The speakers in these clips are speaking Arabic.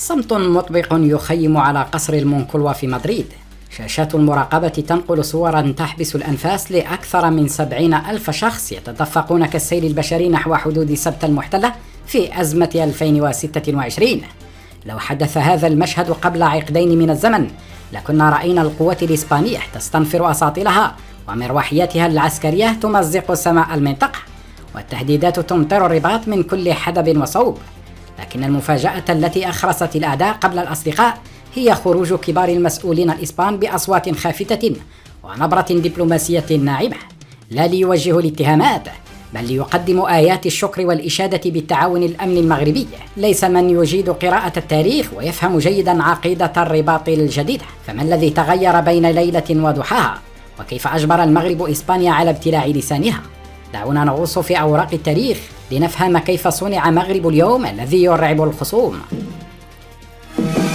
صمت مطبق يخيم على قصر المونكولوا في مدريد. شاشات المراقبة تنقل صورا تحبس الأنفاس لأكثر من 70,000 شخص يتدفقون كالسيل البشري نحو حدود سبتة المحتلة في أزمة 2026. لو حدث هذا المشهد قبل عقدين من الزمن لكنا رأينا القوات الإسبانية تستنفر أساطيلها ومروحياتها العسكرية تمزق سماء المنطقة، والتهديدات تمطر الرباط من كل حدب وصوب. لكن المفاجأة التي أخرست الأعداء قبل الأصدقاء هي خروج كبار المسؤولين الإسبان بأصوات خافتة ونبرة دبلوماسية ناعمة، لا ليوجهوا الاتهامات بل ليقدموا آيات الشكر والإشادة بالتعاون الأمني المغربي. ليس من يجيد قراءة التاريخ ويفهم جيدا عقيدة الرباط الجديدة، فما الذي تغير بين ليلة وضحاها؟ وكيف أجبر المغرب إسبانيا على ابتلاع لسانها؟ دعونا نغوص في أوراق التاريخ لنفهم كيف صنع مغرب اليوم الذي يرعب الخصوم.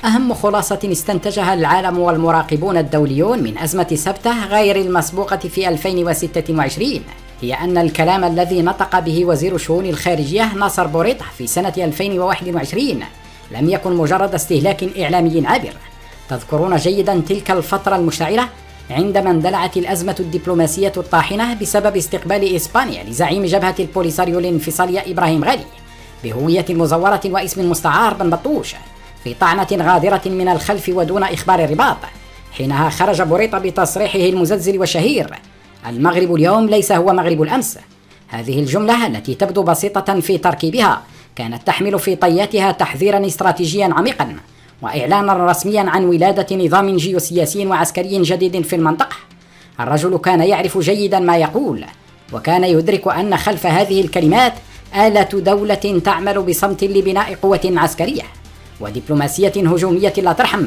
أهم خلاصة استنتجها العالم والمراقبون الدوليون من أزمة سبتة غير المسبوقة في 2026 هي أن الكلام الذي نطق به وزير الشؤون الخارجية ناصر بوريطة في سنة 2021 لم يكن مجرد استهلاك إعلامي عابر. تذكرون جيدا تلك الفترة المشتعلة عندما اندلعت الأزمة الدبلوماسية الطاحنة بسبب استقبال إسبانيا لزعيم جبهة البوليساريو الانفصالية إبراهيم غالي بهوية مزورة واسم مستعار بن بطوش في طعنة غادرة من الخلف ودون إخبار الرباط. حينها خرج بوريطة بتصريحه المزلزل والشهير: المغرب اليوم ليس هو مغرب الأمس. هذه الجملة التي تبدو بسيطة في تركيبها كانت تحمل في طياتها تحذيرا استراتيجيا عميقا وإعلانا رسميا عن ولادة نظام جيوسياسي وعسكري جديد في المنطقة. الرجل كان يعرف جيدا ما يقول، وكان يدرك أن خلف هذه الكلمات آلة دولة تعمل بصمت لبناء قوة عسكرية ودبلوماسية هجومية لا ترحم.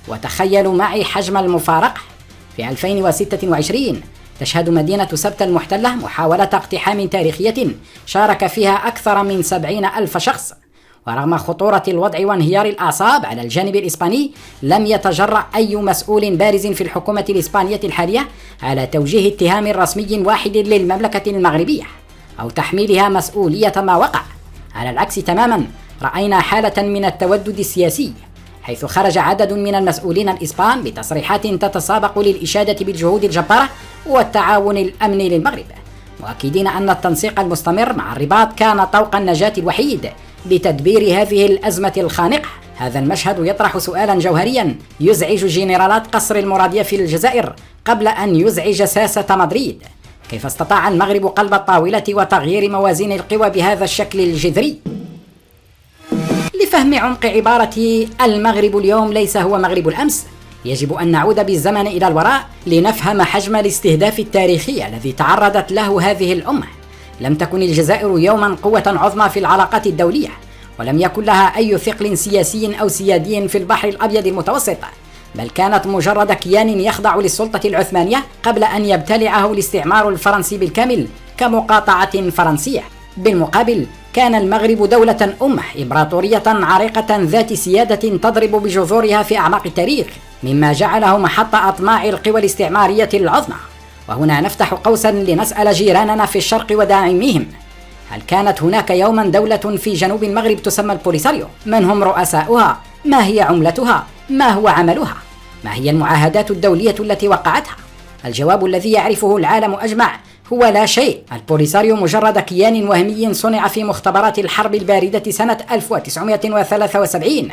وتخيلوا معي حجم المفارقة: في 2026 تشهد مدينة سبتة المحتلة محاولة اقتحام تاريخية شارك فيها أكثر من 70,000 شخص، ورغم خطورة الوضع وانهيار الأعصاب على الجانب الإسباني لم يتجرأ أي مسؤول بارز في الحكومة الإسبانية الحالية على توجيه اتهام رسمي واحد للمملكة المغربية أو تحميلها مسؤولية ما وقع. على العكس تماما، رأينا حالة من التودد السياسي، حيث خرج عدد من المسؤولين الإسبان بتصريحات تتسابق للإشادة بالجهود الجبارة والتعاون الأمني للمغرب، مؤكدين أن التنسيق المستمر مع الرباط كان طوق النجاة الوحيد لتدبير هذه الأزمة الخانقة. هذا المشهد يطرح سؤالا جوهريا يزعج جنرالات قصر المرادية في الجزائر قبل أن يزعج ساسة مدريد: كيف استطاع المغرب قلب الطاولة وتغيير موازين القوى بهذا الشكل الجذري؟ لفهم عمق عبارة المغرب اليوم ليس هو مغرب الأمس يجب أن نعود بالزمن إلى الوراء لنفهم حجم الاستهداف التاريخي الذي تعرضت له هذه الأمة. لم تكن الجزائر يوما قوة عظمى في العلاقات الدولية، ولم يكن لها أي ثقل سياسي أو سيادي في البحر الأبيض المتوسط، بل كانت مجرد كيان يخضع للسلطة العثمانية قبل أن يبتلعه الاستعمار الفرنسي بالكامل كمقاطعة فرنسية. بالمقابل كان المغرب دولة أمة إمبراطورية عريقة ذات سيادة تضرب بجذورها في أعماق التاريخ، مما جعله محط أطماع القوى الاستعمارية العظمى. وهنا نفتح قوسا لنسأل جيراننا في الشرق وداعميهم: هل كانت هناك يوما دولة في جنوب المغرب تسمى البوليساريو؟ من هم رؤساؤها؟ ما هي عملتها؟ ما هو عملها؟ ما هي المعاهدات الدولية التي وقعتها؟ الجواب الذي يعرفه العالم أجمع هو لا شيء. البوليساريو مجرد كيان وهمي صنع في مختبرات الحرب الباردة سنة 1973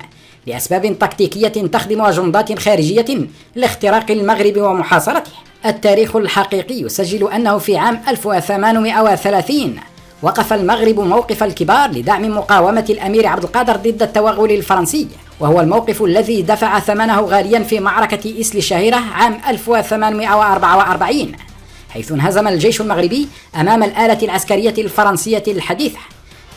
لأسباب تكتيكية تخدم أجندات خارجية لاختراق المغرب ومحاصرته. التاريخ الحقيقي يسجل أنه في عام 1830 وقف المغرب موقف الكبار لدعم مقاومة الأمير عبد القادر ضد التوغل الفرنسي، وهو الموقف الذي دفع ثمنه غاليا في معركة إسلي الشهيرة عام 1844، حيث انهزم الجيش المغربي أمام الآلة العسكرية الفرنسية الحديثة.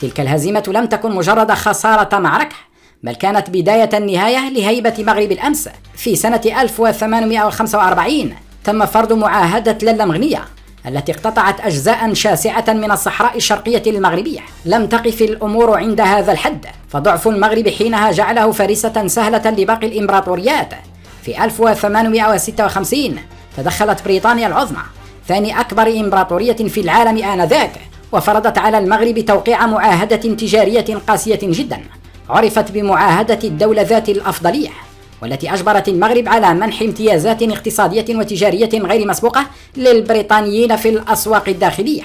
تلك الهزيمة لم تكن مجرد خسارة معركة، بل كانت بداية النهاية لهيبة مغرب الأمس. في سنة 1845 تم فرض معاهدة للمغنية التي اقتطعت أجزاء شاسعة من الصحراء الشرقية المغربية. لم تقف الأمور عند هذا الحد، فضعف المغرب حينها جعله فريسة سهلة لباقي الإمبراطوريات. في 1856 تدخلت بريطانيا العظمى، ثاني أكبر إمبراطورية في العالم آنذاك، وفرضت على المغرب توقيع معاهدة تجارية قاسية جدا. عرفت بمعاهدة الدولة ذات الأفضلية، والتي أجبرت المغرب على منح امتيازات اقتصادية وتجارية غير مسبوقة للبريطانيين في الأسواق الداخلية،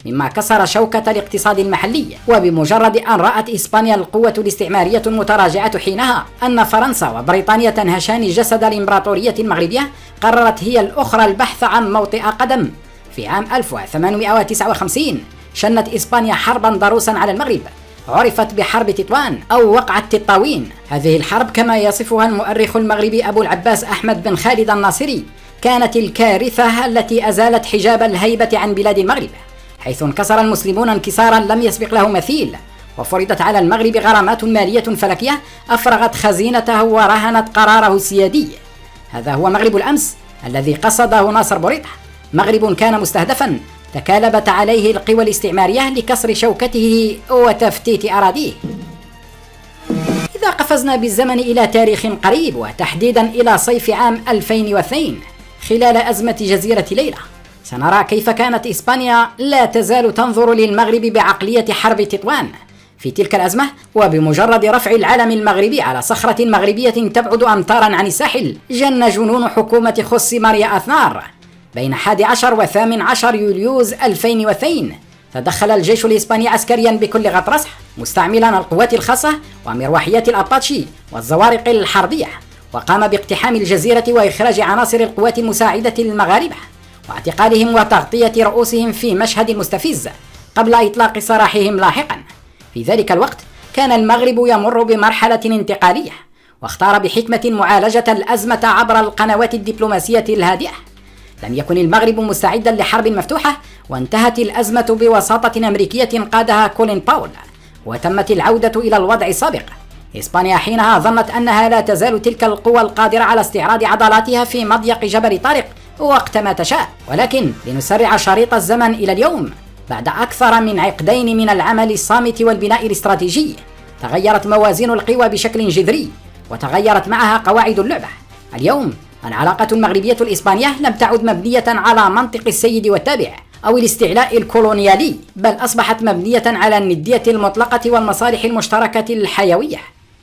مما كسر شوكة الاقتصاد المحلي. وبمجرد أن رأت إسبانيا القوة الاستعمارية المتراجعة حينها أن فرنسا وبريطانيا تنهشان جسد الإمبراطورية المغربية، قررت هي الأخرى البحث عن موطئ قدم. في عام 1859 شنت إسبانيا حربا ضروسا على المغرب، عرفت بحرب تطوان أو وقعة تطاوين. هذه الحرب كما يصفها المؤرخ المغربي أبو العباس أحمد بن خالد الناصري كانت الكارثة التي أزالت حجاب الهيبة عن بلاد المغرب، حيث انكسر المسلمون انكسارا لم يسبق له مثيل، وفرضت على المغرب غرامات مالية فلكية أفرغت خزينته ورهنت قراره السيادي. هذا هو مغرب الأمس الذي قصده ناصر بوريطة، مغرب كان مستهدفا تكالبت عليه القوى الاستعمارية لكسر شوكته وتفتيت أراضيه. إذا قفزنا بالزمن إلى تاريخ قريب، وتحديدا إلى صيف عام 2002 خلال أزمة جزيرة ليلى، سنرى كيف كانت إسبانيا لا تزال تنظر للمغرب بعقلية حرب تطوان. في تلك الأزمة، وبمجرد رفع العلم المغربي على صخرة مغربية تبعد أمتارا عن الساحل، جن جنون حكومة خوسي ماريا أثنار. بين 11 و18 يوليوز 2002 تدخل الجيش الإسباني عسكريا بكل غطرسة، مستعملا القوات الخاصة ومروحيات الأباتشي والزوارق الحربية، وقام باقتحام الجزيرة وإخراج عناصر القوات المساعدة للمغاربة واعتقالهم وتغطية رؤوسهم في مشهد مستفز قبل إطلاق سراحهم لاحقا. في ذلك الوقت كان المغرب يمر بمرحلة انتقالية، واختار بحكمة معالجة الأزمة عبر القنوات الدبلوماسية الهادئة. لم يكن المغرب مستعدا لحرب مفتوحة، وانتهت الأزمة بوساطة أمريكية قادها كولين باول، وتمت العودة إلى الوضع السابق. إسبانيا حينها ظنت أنها لا تزال تلك القوى القادرة على استعراض عضلاتها في مضيق جبل طارق وقت ما تشاء. ولكن لنسرع شريط الزمن إلى اليوم، بعد أكثر من عقدين من العمل الصامت والبناء الاستراتيجي، تغيرت موازين القوى بشكل جذري، وتغيرت معها قواعد اللعبة. اليوم العلاقة المغربية الإسبانية لم تعد مبنية على منطق السيد والتابع أو الاستعلاء الكولونيالي، بل أصبحت مبنية على الندية المطلقة والمصالح المشتركة الحيوية.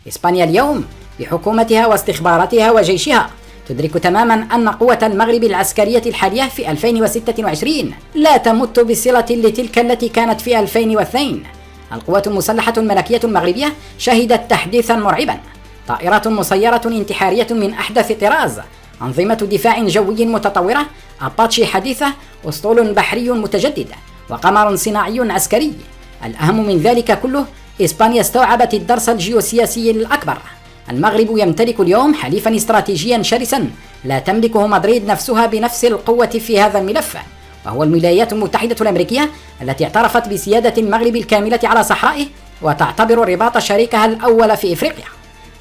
إسبانيا اليوم بحكومتها واستخباراتها وجيشها تدرك تماما أن قوة المغرب العسكرية الحالية في 2026 لا تمت بصلة لتلك التي كانت في 2002. القوات المسلحة الملكية المغربية شهدت تحديثا مرعبا، طائرات مسيرة انتحارية من أحدث طراز، أنظمة دفاع جوي متطورة، أباتشي حديثة، أسطول بحري متجدد، وقمر صناعي عسكري. الأهم من ذلك كله، إسبانيا استوعبت الدرس الجيوسياسي الأكبر. المغرب يمتلك اليوم حليفا استراتيجيا شرسا لا تملكه مدريد نفسها بنفس القوة في هذا الملف، وهو الولايات المتحدة الأمريكية التي اعترفت بسيادة المغرب الكاملة على صحرائه وتعتبر الرباط شريكها الأول في إفريقيا.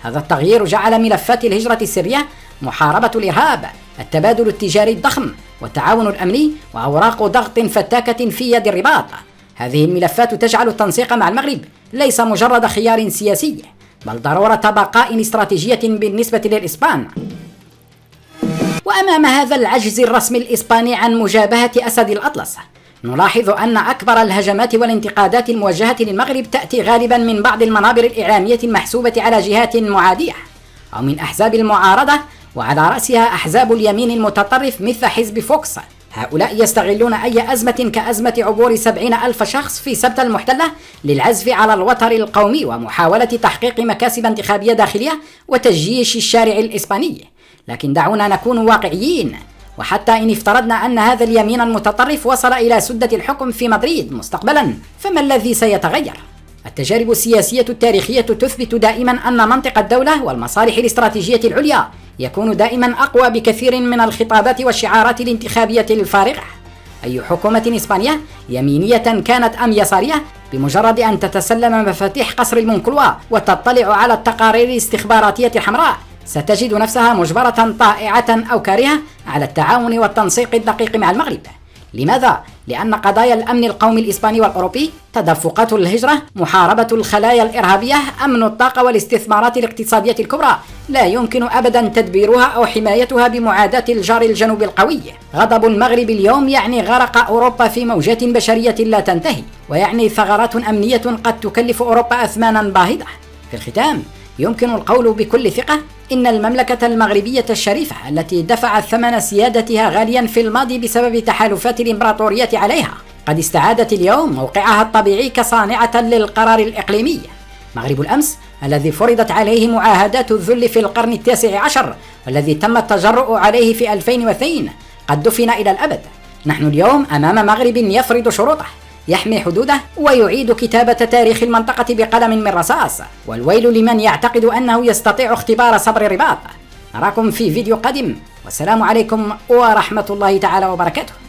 هذا التغيير جعل ملفات الهجرة السرية، محاربة الإرهاب، التبادل التجاري الضخم، والتعاون الأمني، وأوراق ضغط فتاكة في يد الرباط. هذه الملفات تجعل التنسيق مع المغرب ليس مجرد خيار سياسي، بل ضرورة بقاء استراتيجية بالنسبة للإسبان. وأمام هذا العجز الرسمي الإسباني عن مجابهة أسد الأطلس، نلاحظ أن أكبر الهجمات والانتقادات الموجهة للمغرب تأتي غالبا من بعض المنابر الإعلامية المحسوبة على جهات معادية أو من أحزاب المعارضة، وعلى رأسها أحزاب اليمين المتطرف مثل حزب فوكس. هؤلاء يستغلون أي أزمة كأزمة عبور 70,000 شخص في سبتة المحتلة للعزف على الوتر القومي ومحاولة تحقيق مكاسب انتخابية داخلية وتجيش الشارع الإسباني. لكن دعونا نكون واقعيين، وحتى إن افترضنا أن هذا اليمين المتطرف وصل إلى سدة الحكم في مدريد مستقبلا، فما الذي سيتغير؟ التجارب السياسية التاريخية تثبت دائما أن منطق الدولة والمصالح الاستراتيجية العليا يكون دائما أقوى بكثير من الخطابات والشعارات الانتخابية الفارغة. أي حكومة إسبانية يمينية كانت أم يسارية، بمجرد أن تتسلم مفاتيح قصر المونكلوا وتطلع على التقارير الاستخباراتية الحمراء، ستجد نفسها مجبرة طائعة أو كارهة على التعاون والتنسيق الدقيق مع المغرب. لماذا؟ لأن قضايا الأمن القومي الإسباني والأوروبي، تدفقات الهجرة، محاربة الخلايا الإرهابية، أمن الطاقة والاستثمارات الاقتصادية الكبرى لا يمكن أبدا تدبيرها أو حمايتها بمعاداة الجار الجنوب القوي. غضب المغرب اليوم يعني غرق أوروبا في موجات بشرية لا تنتهي، ويعني ثغرات أمنية قد تكلف أوروبا أثمانا باهظة. في الختام يمكن القول بكل ثقة إن المملكة المغربية الشريفة التي دفعت ثمن سيادتها غاليا في الماضي بسبب تحالفات الإمبراطورية عليها قد استعادت اليوم موقعها الطبيعي كصانعة للقرار الإقليمي. مغرب الأمس الذي فرضت عليه معاهدات الذل في القرن ال19 والذي تم التجرؤ عليه في 2002 قد دفن إلى الأبد. نحن اليوم أمام مغرب يفرض شروطه، يحمي حدوده ويعيد كتابة تاريخ المنطقة بقلم من رصاص، والويل لمن يعتقد أنه يستطيع اختبار صبر الرباط. نراكم في فيديو قادم، والسلام عليكم ورحمة الله تعالى وبركاته.